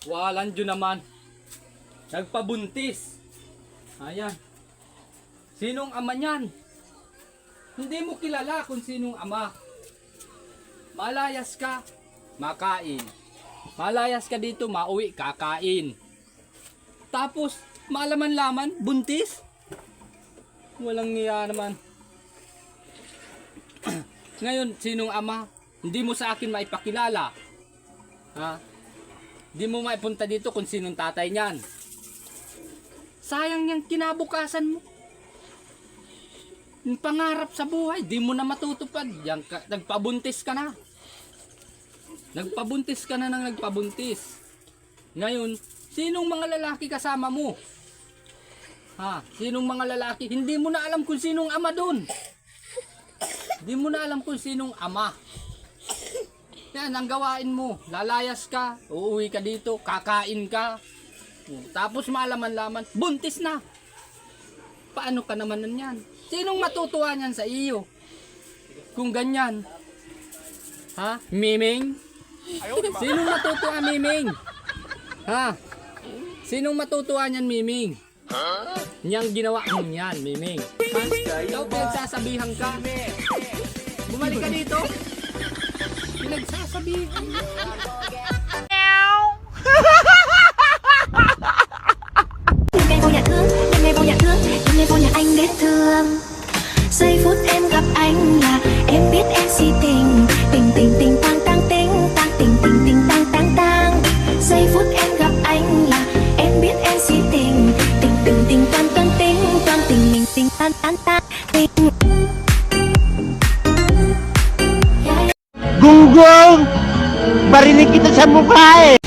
Walang Diyo naman. Nagpabuntis. Ayan. Sinong ama niyan? Hindi mo kilala kung sinong ama. Malayas ka, makain. Malayas ka dito, mauwi, kakain. Tapos, malaman-laman, buntis? Walang niya naman. Ngayon, sinong ama? Hindi mo sa akin maipakilala. Ha? Hindi mo maipunta dito kung sinong tatay niyan. Sayang yung kinabukasan mo. Yung pangarap sa buhay, di mo na matutupad. Nagpabuntis ka na. Nagpabuntis ka na ng nagpabuntis. Ngayon, sinong mga lalaki kasama mo? Ha? Sinong mga lalaki? Hindi mo na alam kung sinong ama doon. Hindi mo na alam kung sinong ama. Yan, ang gawain mo. Lalayas ka, uuwi ka dito, kakain ka. Tapos malaman-laman, buntis na. Paano ka naman nun yan? Sinong matutuwa niyan sa iyo? Kung ganyan. Ha? Miming? Sinong matutuwa, Miming? Ha? Sinong matutuwa niyan, Miming? Niyang ginawa mo niyan, Miming. Ha? Ikaw pinagsasabihan ka. Bumalik ka dito. Pinagsasabihan. Anh biết thương. Giây phút em gặp anh là em biết em si tình. Tình tình tình tang tang tình tang tình tình tình tang tang tang. Giây phút em gặp anh là em biết em si tình. Tình tình tình toan toan tình toan tình mình tình tan tan tan tình. Gunggong! Barinig kita sa mukha eh!